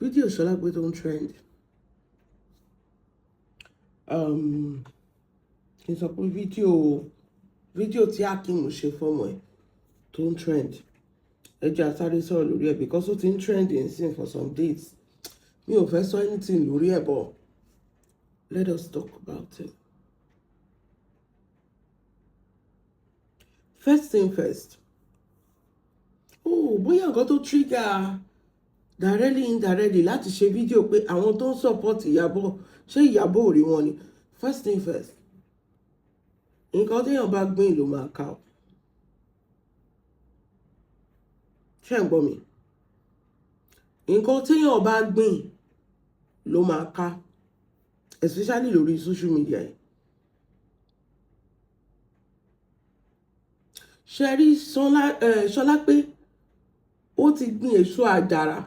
Video Sholagbe don't trend. Kí n sọ pé fídíò tí Akeem ṣe fọ́mọ ẹ̀ tó ń trend. Ẹ jẹ́ a sáré sọ̀rọ̀ lórí ẹ̀ because ó ti ń trend in for some days. Mi ò fẹ́ sọ anything lórí ẹ̀ but let us talk about it. First thing first. Bóyá nǹkan tó trigger directly indirectly láti ṣe fídíò pé àwọn tó ń support Ìyábọ̀ ṣé Ìyábọ̀ ò rí wọn ni. First thing first. Nǹkan téèyàn bá gbìn ló máa ká o. Ṣé ń gbọ́ mi? Nǹkan téèyàn bá gbìn ló máa ká, especially lórí social media yìí. Ṣé rí Ṣọlápé ó ti gbìn èso àjàrà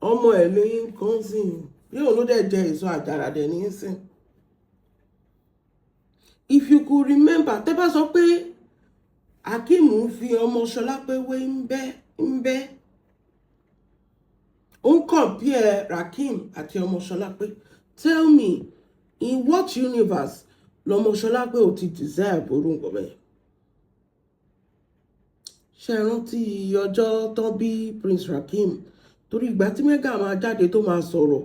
ọmọ ẹ̀ lẹ́yìn kan sí i yóò ló dẹ̀ jẹ èso àjàrà dẹ̀ ní sìn. If you could remember, tẹ́ bá sọ pé Akeem ń fi ọmọ Ṣọlápé wé ń bẹ́ ó ń compare Rakeem àti ọmọ Ṣọlápé. Tell me, in what universe lọmọ Ṣọlápé ò ti deserve orúkọ bẹ́ẹ̀? Ṣé rántí ọjọ́ tán bí Prince Rakeem? Torí ìgbà tí Mega máa jáde tó máa sọ̀rọ̀,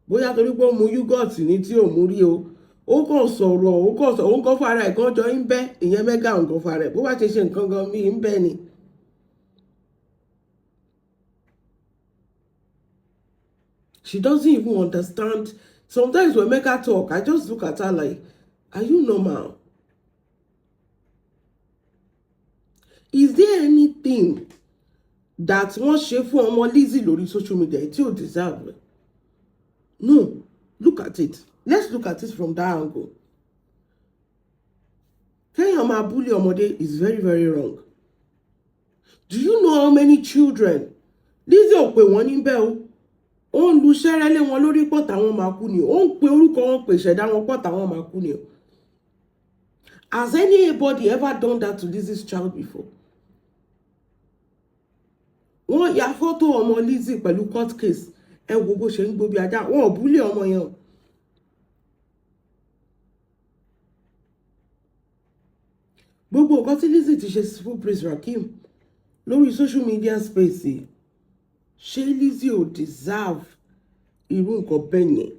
bóyá torí pé ó mu yúgọ̀tì ní tí ò mú rí o, ó kàn sọ̀rọ̀ ó ń kọ́ fara ẹ̀ kan jọ ń bẹ́, ìyẹn Mega ń kọ́ fara ẹ̀ bó bá ṣe nǹkan gan bí ń bẹ́ ni. She doesn't even understand. Sometimes when Mega talk, I just look at her like, are you normal? Is there anything that wọ́n ṣe fún ọmọ Lizzy lórí social media tí ò deserve? No, look at it. Let's look at it from that angle. Kéèyàn máa bully ọmọdé is very, very wrong. Do you know how many children Lizzy ò pè wọ́n níbẹ̀ o? Ó ń lu ṣẹ́rẹ́ lé wọn lórí pọ̀ táwọn máa kú ni o. Ó ń pe orúkọ wọn pè ṣẹ̀dá wọn pọ̀ táwọn máa kú ni o. Has anybody ever done that to Lizzy's child before? Wọ́n ya fọ́tò ọmọ Lizzy pẹ̀lú court case. Ẹ wo bó ṣe ń gbó bí ajá. Wọ́n ò bully ọmọ yẹn o. Gbogbo nǹkan tí Lizzy ti ṣe fún Prince Rakeem lórí social media space, ṣé Lizzy ò deserve irú nǹkan bẹ́ẹ̀ yẹn?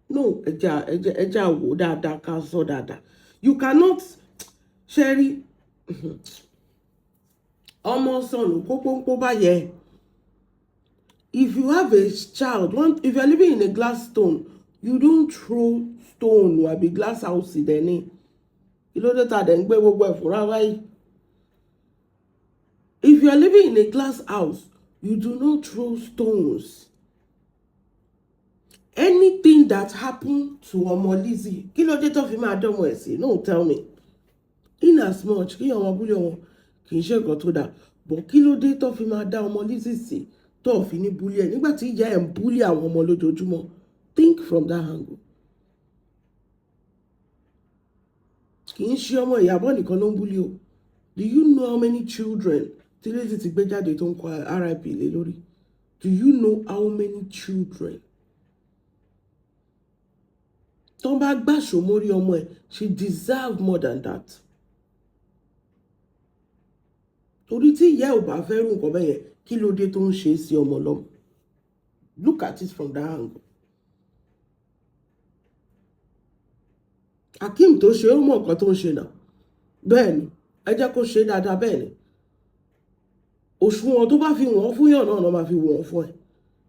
No, ẹja wò dáadáa ká sọ dáadáa. You cannot ṣẹ́rí ọmọ sọnù kókóńkó báyẹn. If you have a child, if you are living in a glass stone, you don't throw stone or a glass house dẹ̀ ni. Kí ló dé tá dẹ̀ ń gbé gbogbo ẹ̀ fúnra wáyé? If you are living in a glass house, you do not throw stones. Anything that happened to ọmọ Lizzy, kí ló dé tó fi máa dánmọ̀ ẹ̀ sí? No, tell me. In as much kí ọmọ bully ọmọ kì í ṣe nǹkan tó dáa, but kí ló dé tó fi máa dá ọmọ Lizzy sí tó fi ní bully ẹ̀ nígbà tí ìyá ẹ̀ ń bully àwọn ọmọ lójoojúmọ́? Think from that angle. Kì í ṣe ọmọ Ìyábọ̀ nìkan ló ń bully o. Do you know how many children tí Lizzy ti gbé jáde tó ń kọ RIP lé lórí? Do you know how many children? Tó bá gbàṣọ mórí ọmọ ẹ̀, she deserve more than that. Torí tí ìyá ò bá fẹ́ rú nǹkan bẹ́ẹ̀ yẹn, kí ló dé tó ń ṣe sí ọmọ lọ́mọ? Look at it from that angle. Akeem tó ṣe ó mọ̀ nǹkan tó ń ṣe náà. Bẹ́ẹ̀ ni, ẹ jẹ́ kó ṣe dáadáa bẹ́ẹ̀ ni. Òṣùwọ̀n tó bá fi wọ́n fún yàn náà máa fi wọ́n fún ẹ.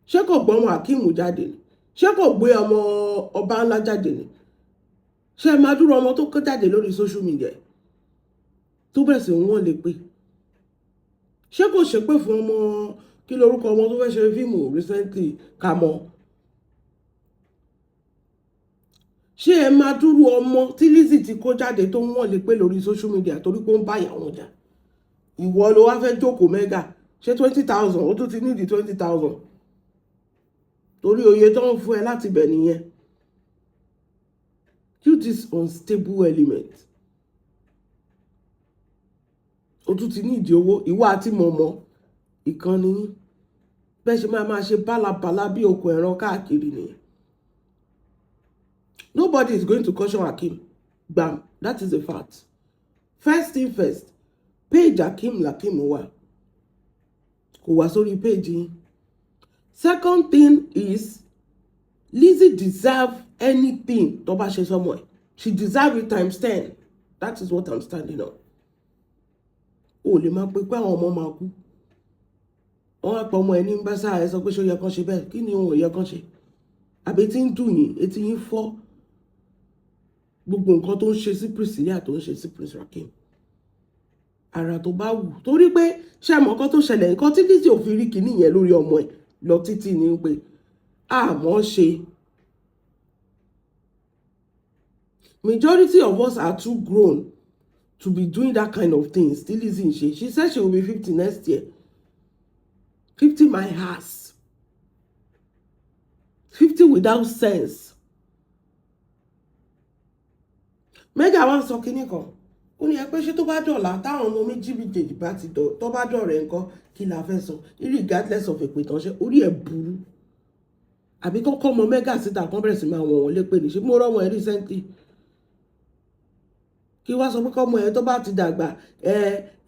Ṣé kò gbọ́ ọmọ Akeem jáde ni? Ṣé kò gbé ọmọ ọba ńlá jáde ni? Ṣé máa dúró ọmọ tó kọ́ jáde lórí social media tó bẹ̀rẹ̀ sí wọ́n lè pè? Ṣé kò ṣépè fún ọmọ kí lorúkọ ọmọ tó fẹ́ ṣe fíìmù recently Kàmọ́? Ṣé ẹ máa dúró ọmọ tí Lizzy ti kó jáde tó wọ́n lè pè lórí social media torí pé ó ń bá ìyàwó jà? Ìwọ ló wá fẹ́ jókòó Mega ṣé 20,000 ó tún ti nídìí 20,000 torí oye tó ń fún ẹ láti bẹ̀ nìyẹn. You this unstable element. Ó tún ti nídìí owó ìwọ àti mọ̀mọ́ ìkànnì yín. bẹ́ẹ̀ ṣe máa ṣe bálabàlá bí okùn ẹ̀rọ káàkiri nìyẹn. Nobody is going to caution Hakeem. Bam, that is a fact. First thing first, page Hakeem Lakeem wà. Kò wá sórí page yín. Second thing is, Lizzy deserve anything tó bá ṣe sọ́mọ ẹ̀. She deserve it times 10. That is what I'm standing on. O lè máa pe pé àwọn ọmọ máa kú. Wọ́n á pa ọmọ ẹ̀ ní ń bá sáà ẹ sọ pé ṣó yẹ kán ṣe bẹ́ẹ̀. Kí ni ohun ò yẹ kán ṣe? Àbí tí ń dùn yín, etí yín fọ́. Gbogbo nǹkan tó ń ṣe sí Priscilla tó ń ṣe sí Prince Rakeem. Ara tó bá wù. Torí pé ṣé àmọ́ nǹkan tó ṣẹlẹ̀ nǹkan tí Lizzy ò fi rí kinní yẹn lórí ọmọ ẹ̀ lọ títí ni pé àmọ́ ṣe. Majority of us are too grown to be doing that kind of thing. Still Lizzy ń ṣe. She said she will be 50 next year. 50 my ass. 50 without sense. Mega wá sọ kinní kan. Ó ní ẹ pé ṣé tó bá dọ̀la táwọn ọmọ méjì méjèèjì bá ti dọ̀ tó bá dọ̀rẹ́ nǹkan kí la fẹ́ sọ regardless of èpè tán ṣe orí ẹ̀ burú. Àbí kọ́kọ́ ọmọ Mega síta kan bẹ̀rẹ̀ sí máa wọ̀n wọ́n lépè ní ṣé mo rọ́ wọn recently. Kí wá sọ pé kọ́mọ ẹ̀ tó bá ti dàgbà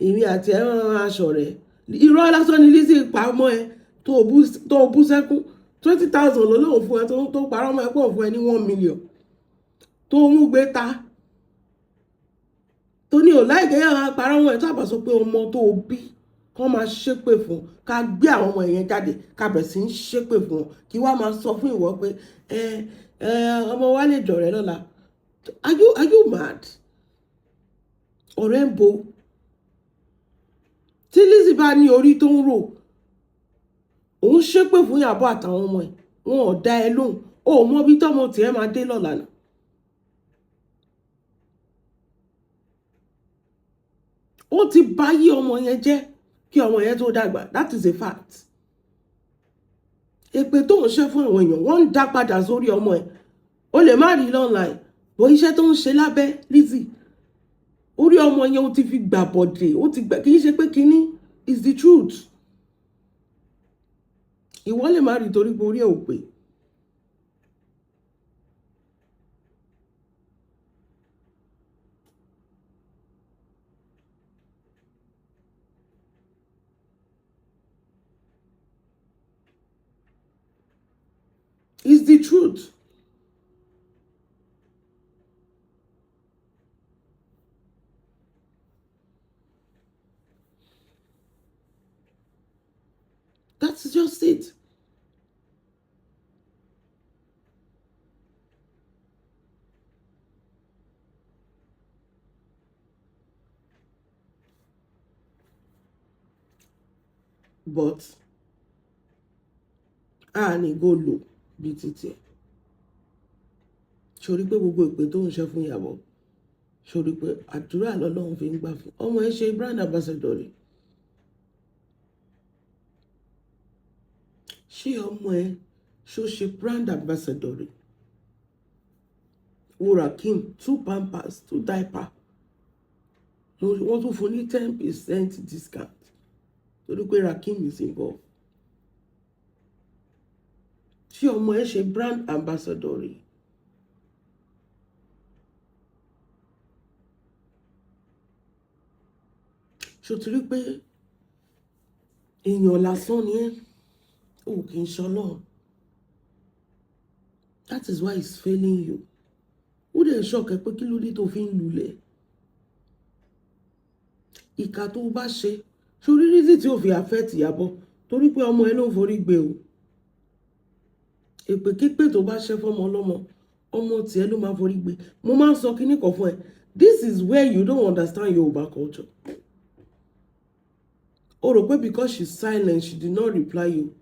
èmi àti ẹ̀ rán aṣọ rẹ̀. Irọ́ lásán ni Lizzy pa ọmọ ẹ̀ tó bú sẹ́kún 20,000 ló lóun fún ẹ tó parọ́ ọmọ ẹ̀ pọ̀ fún ẹ ní 1 million. Tó mú gbé ta. Tó ní ò láìké yàrá parọ́ wọn ẹ̀ tó àbá sọ pé ọmọ tó bí kán máa ṣépè fún ká gbé àwọn ọmọ yẹn jáde ká bẹ̀ sí ń ṣépè fún wọn kí wá máa sọ fún ìwọ pé ọmọ wa lè dọ̀rẹ́ lọ́la. Are you mad? Ọ̀rẹ́ ń bo. Tí Lizzy bá ní orí tó ń rò òun ṣépè fún Ìyábọ̀ àtàwọn ọmọ ẹ̀ wọn ò dá ẹ lóhùn ó mọ bí tọ́mọ tiẹ̀ máa dé lọ́la náà. Ó ti bá yí ọmọ yẹn jẹ́ kí ọmọ yẹn tó dàgbà. That is a fact. Èpè tó ń ṣe fún àwọn èèyàn wọ́n ń dá padà sórí ọmọ ẹ̀. O lè má rí online bó iṣẹ́ tó ń ṣe lábẹ́ Lizzy. Orí ọmọ yẹn ó ti fi gbà bọ̀dẹ̀ ó ti gbà kì í ṣe pé kinní is the truth. Ìwọ lè má rí torí pé orí ẹ̀ ò pé. It's the truth. That's just it. But ní go low bí títí ẹ̀. Ṣorí pé gbogbo ìpè tó ń ṣe fún Ìyábọ̀ ṣorí pé àdúrà lọ́lọ́run fi ń gbà fún ọmọ ẹ̀ ṣe brand ambassador rẹ̀. Ṣé ọmọ ẹ̀ ṣó ṣe brand ambassador rẹ̀? Wo Rakeem 2 pampers 2 diaper wọ́n tún fún ní 10% discount torí pé Rakeem is involved. Ṣé ọmọ ẹ̀ ṣe brand ambassador rẹ̀? Ṣó ti rí pé èèyàn lásán ni ẹ́ ò kì í ṣọlọ́run. That is why he's failing you. Ó dẹ̀ ṣọ́ọ̀kẹ́ pé kí ló dé tó fi ń lulẹ̀. Ìkà tó bá ṣe ṣorí rízì tí ò fi affect Ìyábọ̀ torí pé ọmọ ẹ ló ń forí gbé o. Èpè kípè tó bá ṣe fọ́mọ ọlọ́mọ ọmọ tiẹ̀ ló máa forí gbé. Mo máa ń sọ kíní kan fún ẹ. This is where you don't understand Yoruba culture. O rò pé because she's silent she did not reply you.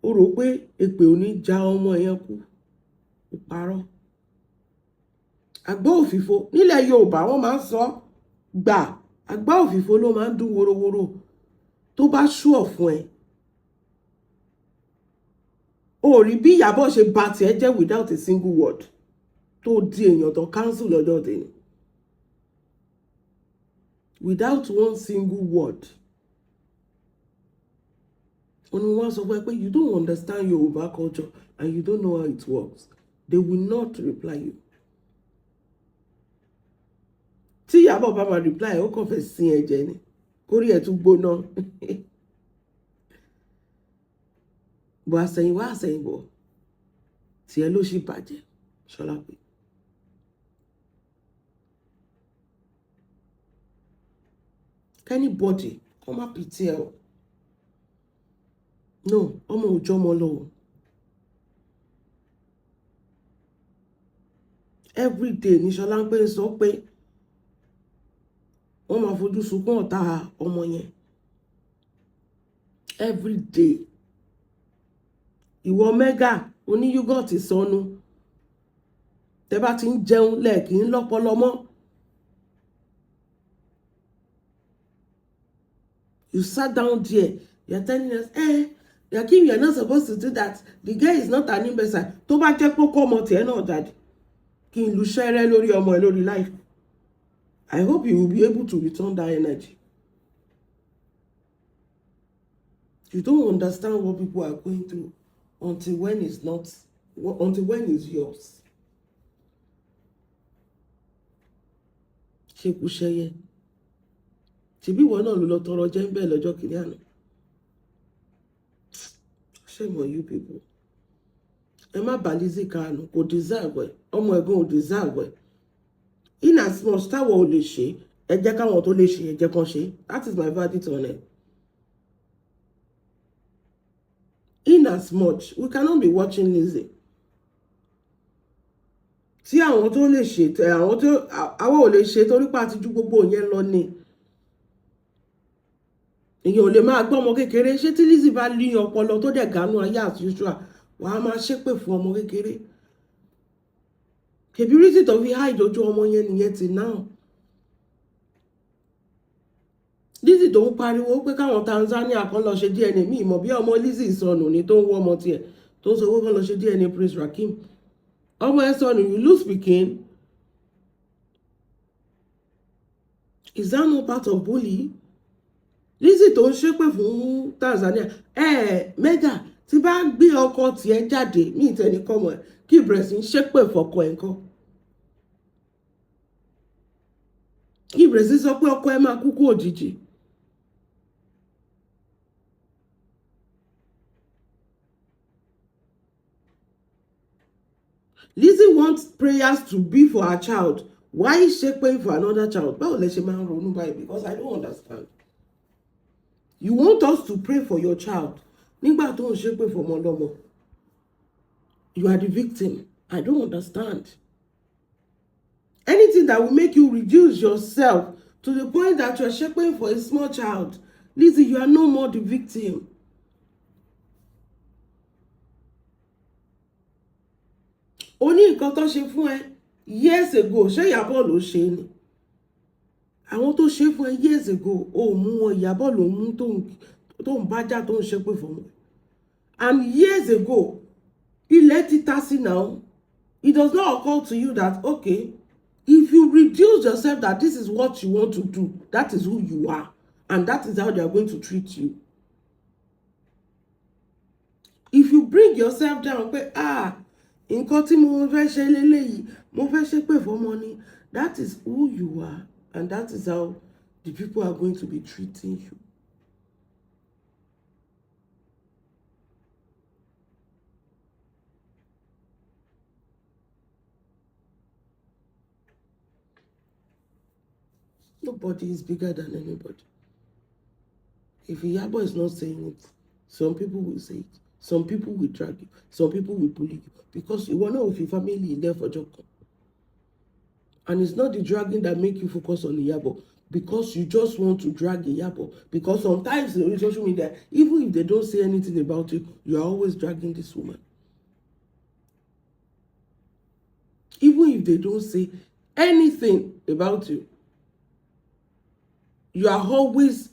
O rò pé èpè ò ní já ọmọ yẹn kú. Ó parọ́. Àgbá òfìfo nílẹ̀ Yorùbá wọ́n máa ń sọ gbà àgbá òfìfo ló máa ń dún worowóró tó bá ṣúọ̀ fún ẹ. O rí bí Ìyábọ̀ ṣe bá tiẹ̀ jẹ́ without a single word tó di èèyàn tó cancel lọ́jọ́ tèmi. Without one single word. Only one sọ fún ẹ pé you don't understand Yoruba culture and you don't know how it works, they will not reply you. Tí Ìyábọ̀ bá máa reply ó kàn fẹ́ sin ẹ̀jẹ̀ ni kórí ẹ̀ tún gbóná. Bọ̀ àsẹ̀yìnwá àsẹ̀yìnbọ̀ tiẹ̀ ló ṣì bàjẹ́ Ṣọlápé. Anybody come up with here. No, ọmọ òjò ọmọ lọ. Every day ní Ṣọlápé sọ pé wọ́n máa fojú sunkún ọ̀tá ọmọ yẹn. Every day. Ìwọ mega oní yúgọ̀tì sọnù. Tẹ́ bá ti ń jẹun lẹ́ẹ̀kì ń lọ́pọlọ mọ́. You sat down there, you're telling us, Yakim, you're not supposed to do that. The girl is not an imbecile. Tó bá jẹ́ pé kó ọmọ tiẹ̀ náà jáde. Kí n lu ṣẹ́rẹ́ lórí ọmọ ẹ lórí life. I hope you will be able to return that energy. You don't understand what people are going through until when it's yours. Ṣé kú ṣẹ́yẹ? Ṣebí ìwọ náà ló lọ tọrọ jẹ ń bẹ lọ́jọ́ kìíní àná. Shame on you people. Ẹ má bà Lizzy Kanu kò deserve ẹ̀, ọmọ ẹ̀gbọ́n ò deserve ẹ̀. In as much táwọn ò lè ṣe, ẹ jẹ́ káwọn tó lè ṣe ẹ jẹ́ kán ṣe. That is my verdict on it. In as much, we cannot be watching Lizzy. Tí àwọn tó lè ṣe, àwọn ò lè ṣe torí pé àti ju gbogbo yẹn lọ ni. Èyàn ò lè máa gbọ́ ọmọ kékeré. Ṣé tí Lizzy bá ní ọpọlọ tó dẹ̀ gánú ayé as usual, wàá máa ṣépè fún ọmọ kékeré. Kèbí reason tó fi hide ojú ọmọ yẹn nìyẹn ti náà. Lizzy tó ń pariwo pé káwọn Tanzania kan lọ ṣe DNA, mi mọ̀ bí ọmọ Lizzy sọnù ni tó ń wọ́ ọmọ tiẹ̀ tó ń sọ pé kán lọ ṣe DNA Prince Rakim. Ọmọ ẹ sọnù, you lose pikin. Is that not part of bully? Lizzy tó ń ṣépè fún Tanzania. Mega tí bá gbé ọkọ tiẹ̀ jáde ní ìtẹnikọ́mọ ẹ̀ kí bẹ̀rẹ̀ sí ń ṣépè fọkọ ẹ̀ ńkọ́. Kí bẹ̀rẹ̀ sí sọ pé ọkọ ẹ̀ máa kú kú òjijì. Lizzy wants prayers to be for her child. Why is she praying for another child? Báwo lẹ ṣe máa ń ronú báyìí? Because I don't understand. You want us to pray for your child. Nígbà tó ń ṣépè fún ọmọ ọlọ́mọ. You are the victim. I don't understand. Anything that will make you reduce yourself to the point that you are shaping for a small child. Lizzy, you are no more the victim. Ó ní nǹkan tó ṣe fún ẹ years ago, ṣé Ìyábọ̀ ló ṣe ni? Àwọn tó ṣe fún ẹ years ago, ó mú wọn, Ìyábọ̀ ló mú tó ń bájà tó ń ṣépè fún wọn. And years ago, ilẹ̀ ti ta sí now. It does not occur to you that, okay, if you reduce yourself that this is what you want to do, that is who you are, and that is how they are going to treat you. If you bring yourself down, pé nǹkan tí mo fẹ́ ṣe léléyìí, mo fẹ́ ṣépè fọ́mọ ni, that is who you are, and that is how the people are going to be treating you. Nobody is bigger than anybody. If Iyabo is not saying it, some people will say it. Some people will drag you. Some people will bully you. Because you want to know if your family is there for job. And it's not the dragging that make you focus on Iyabo. Because you just want to drag Iyabo. Because sometimes on social media, even if they don't say anything about you, you are always dragging this woman. Even if they don't say anything about you, you are always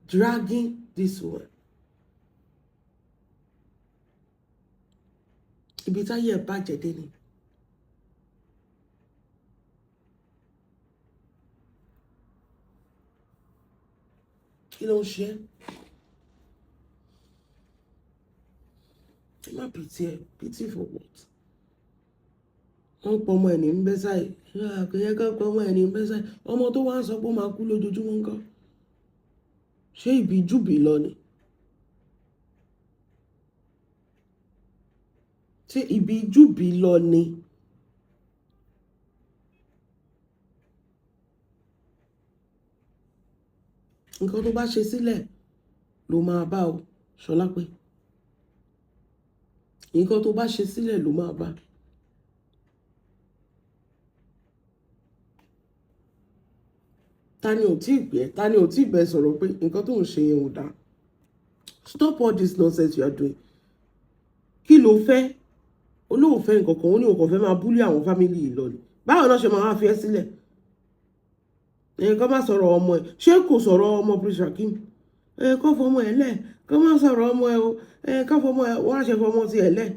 dragging this woman. Ibi táyé ẹ̀ bàjẹ́ dé ni. Kí ló ń ṣe? má pìtì ẹ, pìtì for what? Wọ́n pọ̀ ọmọ ẹ̀ ní Mbẹ́sáì, àkẹyẹ ká pọ̀ ọmọ ẹ̀ ní Mbẹ́sáì, ọmọ tó wá ń sọ pé ó máa kú lójoojúmọ́ ńkọ́? Ṣé ìbí júbì lọ ni? Ṣé ìbí júbì lọ ni? Nǹkan tó bá ṣe sílẹ̀ ló máa bá o, Ṣọlápé. Nǹkan tó bá ṣe sílẹ̀ ló máa bá. Ta ni ò tí ì pè ẹ́? Ta ni ò tí ì bẹ sọ̀rọ̀ pé nǹkan tó ń ṣe yẹn ò dáa? Stop all this nonsense you are doing. Kí ló fẹ́? Olóòfẹ́ nǹkan kan, ó ní òkàn fẹ́ máa búlí àwọn fámìlì yìí lọ ni. Báwo náà ṣe máa wá fi ẹ́ sílẹ̀? Kọ́ má sọ̀rọ̀ ọmọ ẹ̀. Ṣé kò sọ̀rọ̀ ọmọ Prince Hakeem? Kọ́ fọmọ ẹ̀ lẹ̀. Kọ́ má sọ̀rọ̀ ọmọ ẹ̀ o. Kọ́ fọmọ ẹ̀, wọ́n á ṣe fọmọ ti ẹ̀ lẹ̀.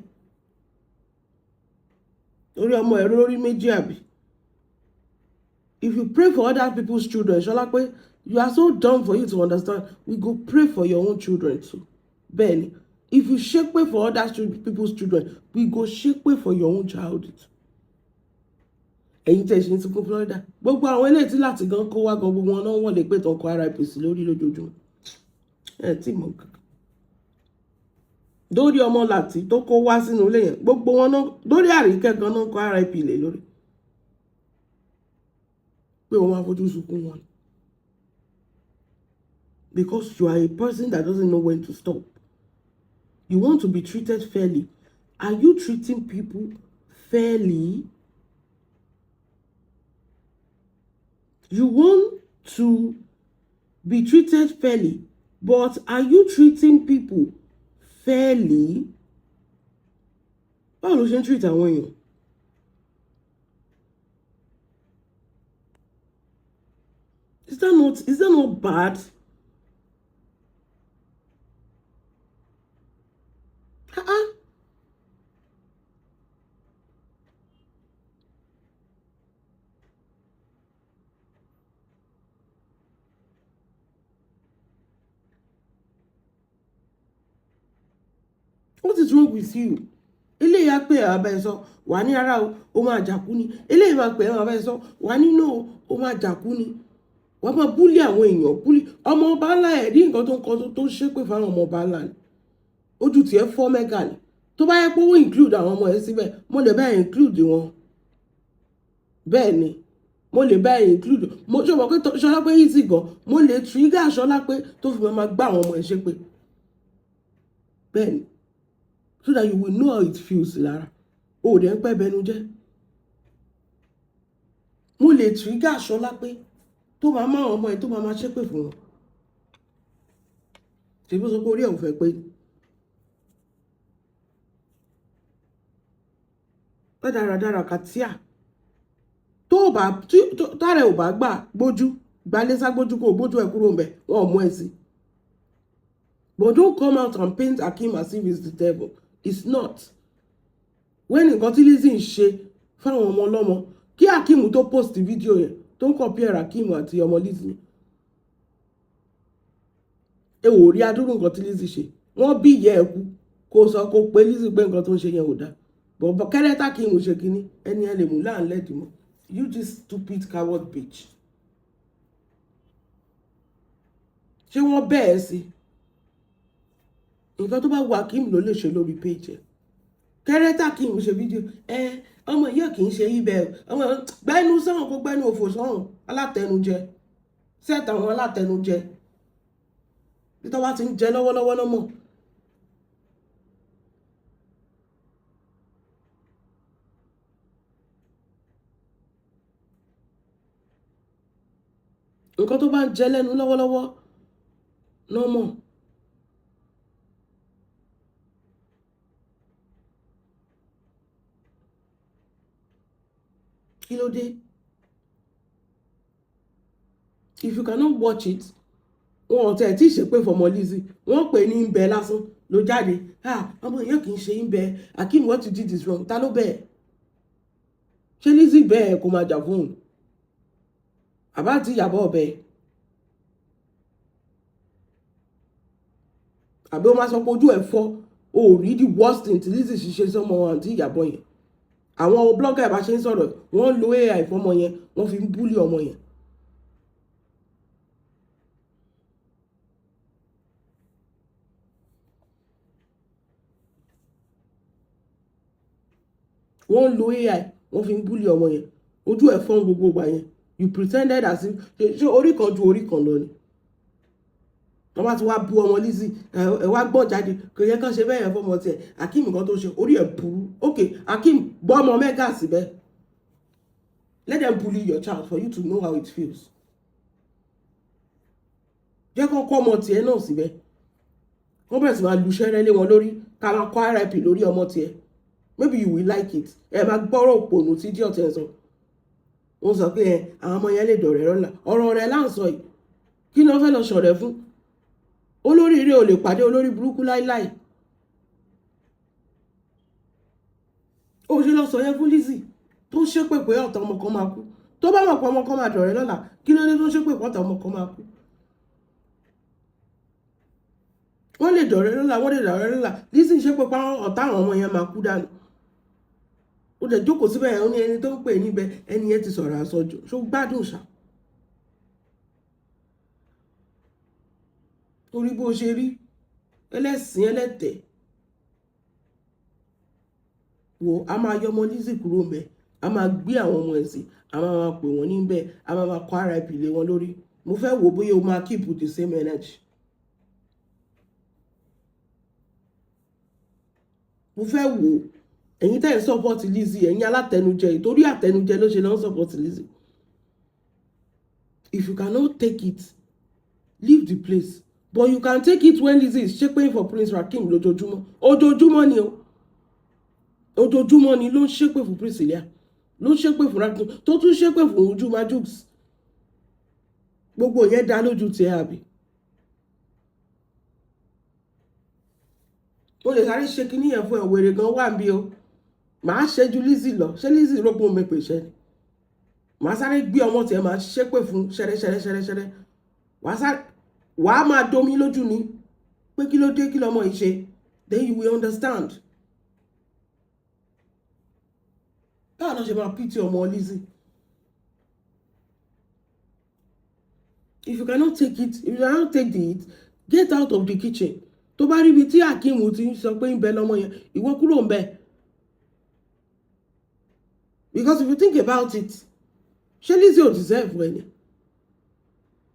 Orí ọmọ ẹ̀ lórí méjì àbí? If you pray for other people's children, Ṣọlápé, you are so dumb for you to understand. We go pray for your own children too. Bẹ́ẹ̀ni, if you ṣépè for other people's children, we go ṣépè for your own child too. Ẹ̀yin tẹ̀ ṣe ń sunkún Florida. Gbogbo àwọn eléyìí tí láti gan kó wá gan gbogbo wọn náà wọ́n lè pè tán kọ RIP sí lórí lójoojúmọ́. Tí mo kà. Dórí ọmọ láti tó kó wá sínú ilé yẹn, gbogbo wọn náà dórí Àríkẹ́ gan náà kọ RIP lé lórí. Pé wọ́n máa fojú sunkún wọn. Because you are a person that doesn't know when to stop. You want to be treated fairly. Are you treating people fairly? You want to be treated fairly, but are you treating people fairly? Báwo ló ṣe ń treat àwọn èèyàn? Is that not bad? What is wrong with you? Eléyìí á pè ẹ́ abẹ́ sọ, wà ní ara o, ó máa jàkú ni. Eléyìí máa pè ẹ́ abẹ́ sọ, wà nínú o, ó máa jàkú ni. Wọ́n máa búlí àwọn èèyàn, búlí. Ọmọ ọba ńlá ẹ̀ rí nǹkan tó ń kọ tó ṣépè fáwọn ọmọ ọba ńlá ni. Ojú tiẹ̀ fọ́ mẹ́gà ni. Tó bá yẹ pé ó include àwọn ọmọ ẹ̀ síbẹ̀, mo lè bá include wọn. Bẹ́ẹ̀ ni, mo lè bá include. Mo ṣe mọ̀ pé Ṣọlápé yìí sì gan, mo lè trigger Ṣọlápé tó fi máa gbá àwọn ọmọ ẹ̀ ṣépè. Bẹ́ẹ̀ ni. So that you will know how it feels lára. O dẹ̀ ń pẹ́ bẹnu jẹ́. Mo lè trigger Ṣọlápé tó máa máa ọmọ ẹ̀ tó máa ṣépè fún wọn. Ṣé bó sọ pé orí ẹ̀ ò fẹ́ pé? Dáradára kàtíà. Tára ò bá gbà gbójú, gbalẹ́sà gbójú kò gbójú ẹ̀ kúrò ńbẹ̀, wọn ò mú ẹ sí. But don't come out and paint Hakeem as if he's the devil. It's not. When nǹkan tí Lizzy ń ṣe fáwọn ọmọ ọlọ́mọ, kí Hakeem tó post fídíò yẹn tó ń compare Hakeem àti ọmọ Lizzy. Ò rí adúrú nǹkan tí Lizzy ṣe. Wọ́n bí ìyá ẹ̀ kú kó sọ kó pé Lizzy pé nǹkan tó ń ṣe yẹn ò dáa. But kẹ́lẹ́ Hakeem ṣe kínní, ẹni ẹ lè mú láǹlẹ́dì mọ́. You this stupid coward bitch. Ṣé wọ́n bẹ́ẹ̀ sí? Nǹkan tó bá wù Hakeem ló lè ṣe lórí page ẹ̀. Kẹ́lẹ́ Hakeem ṣe fídíò, ọmọ yìí kì í ṣe ibẹ̀, ọmọ gbẹ́nu sọ́hùn kó gbẹ́nu òfò sọ́hùn, alátẹnujẹ. Set àwọn alátẹnujẹ. Bí tó bá ti ń jẹ lọ́wọ́lọ́wọ́ náà mọ̀. Nǹkan tó bá ń jẹ lẹ́nu lọ́wọ́lọ́wọ́ náà mọ̀. Kí ló dé? If you cannot watch it, wọn ò tẹ̀ tí ì ṣépè fọmọ Lizzy, wọ́n pè ní ń bẹ lásán ló jáde. Ọmọ yẹn kì í ṣe ń bẹ. Hakeem, what you did is wrong. Ta ló bẹ́ẹ̀? Ṣé Lizzy bẹ́ẹ̀ kó máa jà fún un? Àbá àti ìyàbọ̀ ọbẹ̀. Àbí ó máa sọ pé ojú ẹ̀ fọ́ o rí the worst thing tí Lizzy ṣiṣẹ́ sọmọ àǹtí Ìyábọ̀ yẹn. Àwọn blogger bá ṣe ń sọ̀rọ̀ wọ́n lo AI fọmọ yẹn wọ́n fi ń búlì ọmọ yẹn. wọ́n lo AI wọ́n fi ń búlì ọmọ yẹn ojú ẹ̀ fọ́n gbogbo ìgbà yẹn you pretended as if ṣe orí kan ju orí kan lọ ni. wọ́n bá ti wá bú ọmọ Lizzy ẹ wá gbọ́n jáde kò yẹ kán ṣe bẹ́ẹ̀ yẹn fọmọ tiẹ̀ Akeem kan tó ṣe orí ẹ̀ burú ok Akeem bọ́ ọmọ mẹ́gà síbẹ̀ let them bully your child for you to know how it feels. jẹ́ kó kọ́ ọmọ tiẹ̀ náà síbẹ̀ wọ́n bẹ̀rẹ̀ sí máa lu ṣẹ́rẹ́ lé wọn lórí ká máa kọ́ RIP lórí ọmọ tiẹ̀ maybe you will like it ẹ máa gbọ́rọ̀ òpònú tí díẹ̀ tẹ̀ ń sọ wọ́n sọ pé àwọn ọmọ yẹn lè dọ̀rẹ́ lọ́la ọ̀rọ̀ rẹ̀ láǹsọ yìí kí ni wọ́n fẹ́ lọ ṣọ̀rẹ́ fún olóríire ò lè pàdé olórí burúkú láíláì ó ṣe lọ sọ yẹn fún Lizzy tó ń ṣépè pé ọ̀tá ọmọ kan máa kú tó bá mọ̀ pé ọmọ kan máa dọ̀rẹ́ lọ́la kí ló dé tó ń ṣépè pé ọ̀tá ọmọ kan máa kú wọ́n lè dọ̀rẹ́ lọ́la wọ́n lè dọ̀rẹ́ lọ́la Lizzy ṣépè pé ọ̀tá àwọn ọmọ yẹn máa kú dànù ó dẹ̀ jókòó síbẹ̀ yẹn ó ní ẹni tó ń pè níbẹ̀ ẹni yẹn ti sọ̀rọ̀ àsọjù ṣó gbádùn ṣá torí bó ṣe rí ẹlẹ́sìn ẹlẹ́tẹ̀ wo a máa yọ ọmọ Lizzy kúrò ń bẹ a máa gbé àwọn ọmọ ẹ̀ sí a máa pè wọ́n níbẹ̀ a máa kọ́ RIP lé wọn lórí mo fẹ́ wò bóyá o máa keep the same energy mo fẹ́ wò ẹ̀yin tẹ́ ń support Lizzy ẹ̀yin alátẹnujẹ ìtorí àtẹnujẹ ló ṣe lọ́n support Lizzy if you cannot take it leave the place but you can take it when Lizzy is ṣépè for Prince Rakeem lójoojúmọ́ ojoojúmọ́ ni o ojoojúmọ́ ni ló ń ṣépè fún Priscilla ló ń ṣépè fún Rakeem tó tún ṣépè fún Uju Majux gbogbo yẹn dá lójú tiẹ̀ àbí o lè sáré ṣe kí níyẹn fún ẹ̀wẹ̀rẹ̀ gan wà bí o màá ṣe ju Lizzy lọ ṣé Lizzy rògbò mi pè ṣẹ́ ni màá sáré gbé ọmọ tiẹ̀ máa ṣépè fún ṣẹrẹṣẹrẹṣẹrẹ wàá máa domi lójú ni pé kí ló dé kí lọmọ yìí ṣe then you will understand báwo ló ṣe máa pìtì ọmọ Lizzy if you cannot take it if you cannot take the heat get out of the kitchen tó bá rí ibi tí Akeem ti ń sọ pé ń bẹ lọmọ yẹn ìwọ kúrò ń bẹ because if you think about it ṣé Lizzy ò deserve ẹni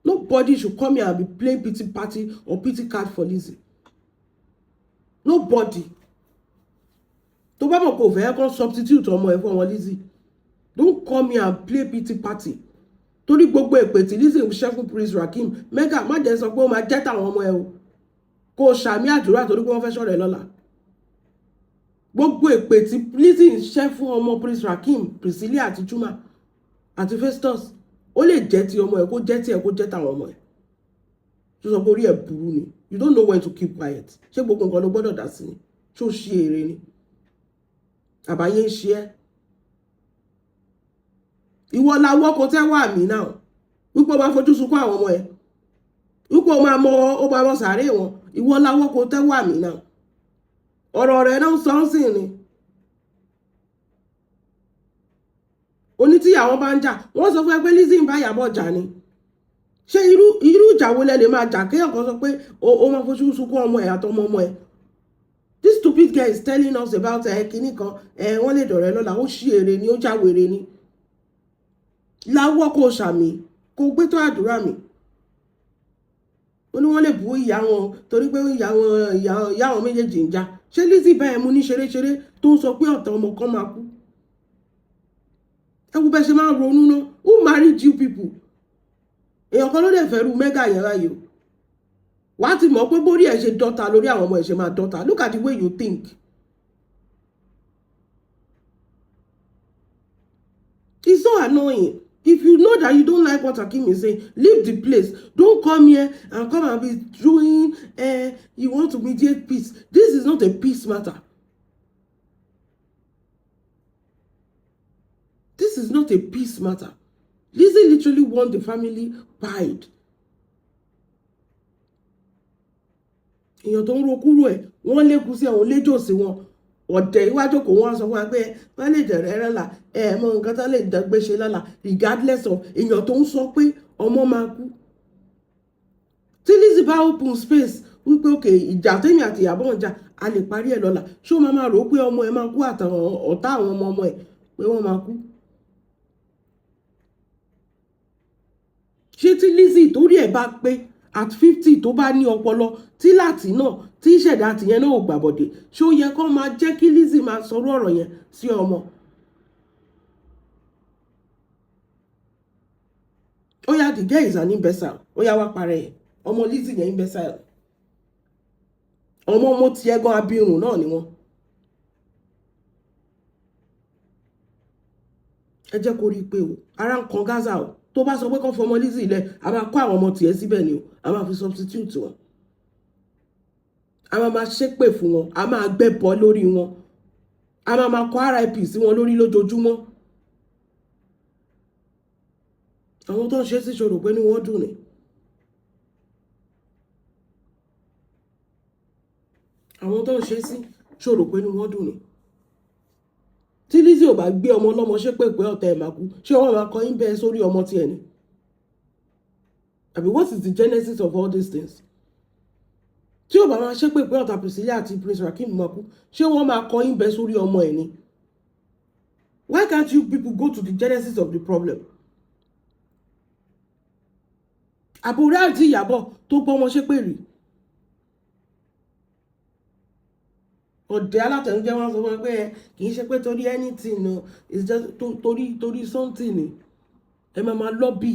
nobody should come here and be playing pity party or pity card for Lizzy nobody tó bá mọ̀ pé òfẹ́ kan substitute ọmọ ẹ̀ fún ọmọ Lizzy don't come here and play pity party torí gbogbo èpè tí Lizzy ń ṣẹ́ fún Prince Rakeem mega má jẹ́ sọ pé ó máa jẹ́ tàwọn ọmọ ẹ̀ o kó o ṣàmì àdúrà torí pé wọ́n fẹ́ ṣọ̀rẹ́ lọ́la gbogbo èpè tí Lizzy ń ṣẹ́ fún ọmọ Prince Rakeem Priscilla àti Juma àti Festus ó lè jẹ́ ti ọmọ ẹ̀ kó jẹ́ ti ẹ̀ kó jẹ́ tàwọn ọmọ ẹ̀ tó sọ pé orí ẹ̀ burú ni you don't know when to keep quiet ṣé gbogbo nǹkan ló gbọ́dọ̀ dá sí ni ṣé ó ṣe èrè ni àbáyé ń ṣe ẹ́ ìwọ làwọ́ kò tẹ́ wà mí náà wípé o máa fojú sunkún àwọn ọmọ ẹ̀ wípé o máa mọ sàárè wọn ìwọ làwọ́ kò tẹ́ wà mí náà ọ̀rọ̀ rẹ̀ náà sọ ń sìn ni onítìyàwó bá ń jà wọ́n sọ fún ẹ pé Lizzy ń bá Ìyábọ̀ jà ni ṣé irú ìjà wo lẹ lè máa jà kéèyàn kan sọ pé o máa fojú sunkún ọmọ ẹ̀ àtọmọ ọmọ ẹ̀ this stupid guy is telling us about kinní kan wọ́n lè dọ̀rẹ́ lọ́la ó ṣí èrè ni ó jáwèrè ni láwọ́ kó ṣàmì kó gbé tó àdúrà mi ó ní wọ́n lè bú ìyá wọn torí pé ìyá wọn méjèèjì ń jà ṣé Lizzy bá ẹ̀ mú ní ṣeréṣeré tó ń sọ pé ọ̀tá ọmọ kan máa kú ẹ wo bẹ́ẹ̀ ṣe máa ń ronú ná who married you people èèyàn kan ló dẹ̀ fẹ́ ru mẹ́gà yẹn láyò wàá ti mọ̀ pé bórí ẹ̀ ṣe dọ́ta lórí àwọn ọmọ ẹ̀ ṣe máa dọ́ta look at the way you think it's so annoying. If you know that you don't like what Akeem is saying, leave the place. Don't come here and come and be doing, you want to mediate peace. This is not a peace matter. This is not a peace matter. Lizzy literally want the family pied. èèyàn tó ń ro kúrò ẹ̀ wọ́n lékun sí àwọn léjò sí wọn ọ̀dẹ̀ iwájú kò wọ́n sọ fún wa pé wọ́n lè jẹ̀rẹ̀ rẹ̀ là mọ nǹkan tó lè dàgbé ṣe lálà regardless of èèyàn tó ń sọ pé ọmọ máa kú. tí Lizzy bá open space wípé òkè ìjà tèmi àti Ìyábọ̀ ń jà a lè parí ẹ̀ lọ́la ṣé ó máa rò ó pé ọmọ ẹ̀ máa kú àtàwọn ọ̀tá àwọn ọmọ ẹ̀ pé wọ́n máa kú. ṣé tí Lizzy torí ẹ̀ bá pé at 50 tó bá ní ọpọlọ tí láti náà tí ìṣẹ̀dá tìyẹn náà ò gbàbọ̀dé ṣé ó yẹ kó máa jẹ́ kí Lizzy máa sọ̀rọ̀ ọ̀rọ̀ yẹn sí ọmọ. ó yá the girl is an imbecile ó yá wá parẹ́ ẹ̀ ọmọ Lizzy yẹn imbecile ọmọ tiẹ̀ gan abirùn náà ni wọ́n. ẹ jẹ́ kó rí i pé o ara ń kan Gaza o tó bá sọ pé kán fọmọ Lizzy ilẹ̀ a máa kó àwọn ọmọ tiẹ̀ síbẹ̀ ni o a máa fi substitute wọn a máa ṣépè fún wọn a máa gbẹ́bọ lórí wọn a máa kọ RIP sí wọn lórí lójoojúmọ́. àwọn tó ń ṣe sí ṣòro pé ní wọ́n dùn ni àwọn tó ń ṣe sí ṣòro pé ní wọ́n dùn ni. tí Lizzy ò bá gbé ọmọ ọlọ́mọ ṣépè pé ọ̀tá ẹ̀ máa kú ṣé wọ́n máa kọ́ yín bẹ́ẹ̀ sórí ọmọ tiẹ̀ ni. àbí what is the genesis of all these things? tí ò bá máa ṣépè pé ọ̀tá Priscilla àti Prince Rakeem máa kú ṣé wọ́n máa kọ́ yín bẹ́ẹ̀ sórí ọmọ ẹ̀ ni. Why can't you people go to the genesis of the problem? àbúrò àti Ìyábọ̀ tó gbọ́ ọmọ ṣépè rí ọ̀dẹ̀ alátẹnujẹ wọn sọ fún pé kì í ṣe pé torí anything no it's just torí something ni ẹ máa lọ́bì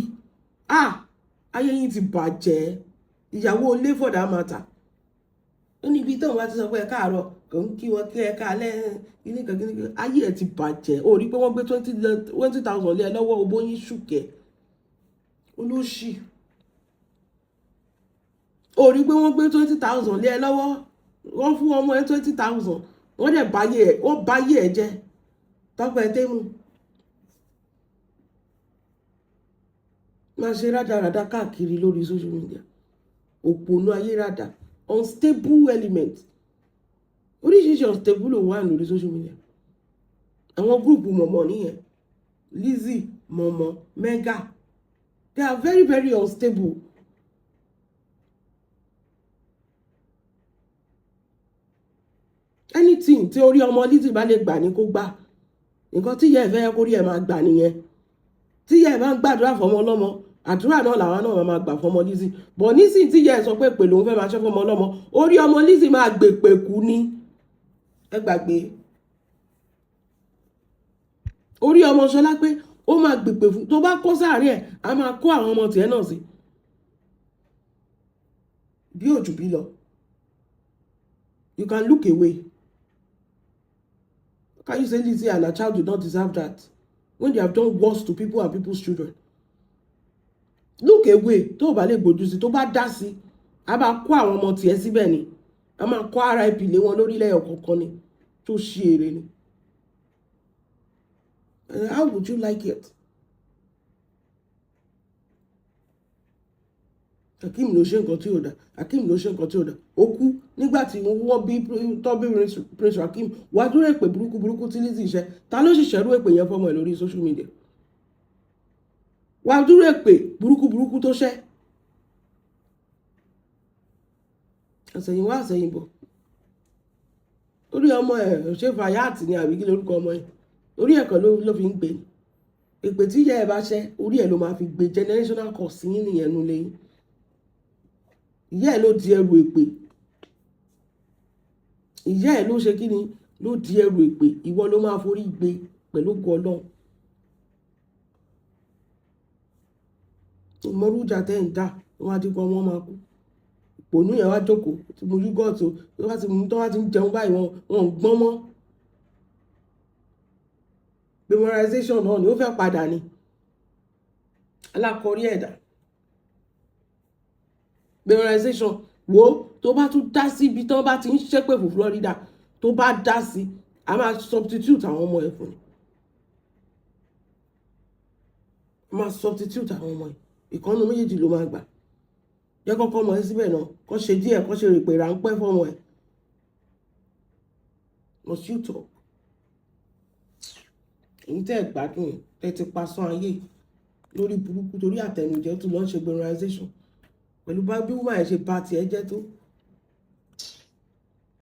ayé yín ti bàjẹ́ ìyàwó ilé for that matter ó ní ibi tóun bá ti sọ pé ẹ káàárọ̀ kò ń kí wọn kí ẹ káalẹ́ kíníkan ayé ẹ ti bàjẹ́ ó rí pé wọ́n gbé 20,000 lé ẹ lọ́wọ́ obóyin ṣùkẹ́ olóṣì ó rí pé wọ́n gbé 20,000 lé ẹ lọ́wọ́ wọ́n fún ọmọ ẹ 20,000 wọ́n dẹ̀ báyé ẹ jẹ́ Tọ́pẹ́ Tẹ́mù máa ṣe rádaràdá káàkiri lórí social media òpònú ayé rádà unstable element oríṣiríṣi unstable ló wà lórí social media àwọn gúrùpù mọ̀mọ́ nìyẹn Lizzy mọ̀mọ́ Mega they are very very unstable. Anything tí orí ọmọ Lizzy bá lè gbà ní kó gbà nǹkan tí ìyá ẹ̀ fẹ́ kórí ẹ̀ máa gbà nìyẹn tí ìyá ẹ̀ bá ń gbàdúrà fọmọ ọlọ́mọ àdúrà náà làwọn náà máa gbà fọmọ Lizzy bọ̀ nísìnyí tí ìyá ẹ̀ sọ pé pè lòun fẹ́ máa ṣe fọmọ ọlọ́mọ orí ọmọ Lizzy máa gbèpè kú ní ẹ gbàgbé orí ọmọ Ṣọlá pé ó máa gbèpè fún tó bá kó sáàárín ẹ̀ á máa kó àwọn ọmọ tiẹ̀ náà sí bí òjò bí lọ you can look away. Can you say Lizzy and her child do not deserve that when they have done worse to people and people's children? Look away. Tó bá lè gbójú sí tó bá dá sí a máa kó àwọn ọmọ tiẹ̀ síbẹ̀ ni a máa kó RIP lé wọn lórí lẹ́yọ̀ kọ̀ọ̀kan ni tó ṣe èrè ni. How would you like it? Hakeem ló ṣe nǹkan tí ò dá Hakeem ló ṣe nǹkan tí ò dá ó kú nígbà tí wọ́n bí tọ́bí Prince Hakeem wá dúró èpè burúkú tí Lizzy ṣe ta ló sì ṣẹ́rú èpè yẹn fọmọ ẹ̀ lórí social media wá dúró èpè burúkú tó ṣẹ́ àṣẹ̀yìn wá àṣẹ̀yìn bọ̀ orí ọmọ ẹ̀ ṣe Fayat ní àbí kí lórúkọ ọmọ ẹ̀ orí ẹ̀kọ́ ló fi ń gbé èpè tí ìyá ẹ̀ bá ṣẹ́ orí ẹ̀ ló máa fi gbé generational curse yín nìyẹn nu lẹ́yìn ìyá ẹ̀ ló di ẹrù èpè ìyá ẹ̀ ló ṣe kí ni ló di ẹrù èpè ìwọ ló máa forí gbé pẹ̀lú ògo Ọlọ́run ìmọ̀rújà tẹ́ ń dà wọ́n á dín kan wọ́n máa kú ìpònú yẹn wá jókòó tí mo yúgọ̀tù tó bá ti mú tó bá ti ń jẹun báyìí wọn ò gbọ́n mọ́ memorization náà ni ó fẹ́ padà ni alákọ̀ọ́rí ẹ̀dá memorization wo tó bá tún dá sí ibi tó bá ti ń ṣépè fún Florida tó bá dá sí a máa substitute àwọn ọmọ ẹ̀ fún ni a máa substitute àwọn ọmọ ẹ̀ ìkànnì méjèèjì ló máa gbà jẹ́ kọ́kọ́ ọmọ ẹ síbẹ̀ náà kọ́ ṣe díẹ̀ kọ́ ṣe rèpè ráńpẹ́ fọ́mọ ẹ. Must you talk? èyí tẹ́ ẹ̀ gbádùn ẹ ti pa sán ayé lórí burúkú torí àtẹnujẹ tó lọ́n ṣe gbẹrunization pẹ̀lú bá bí wọ́n máa ṣe bá tiẹ̀ jẹ́ tó.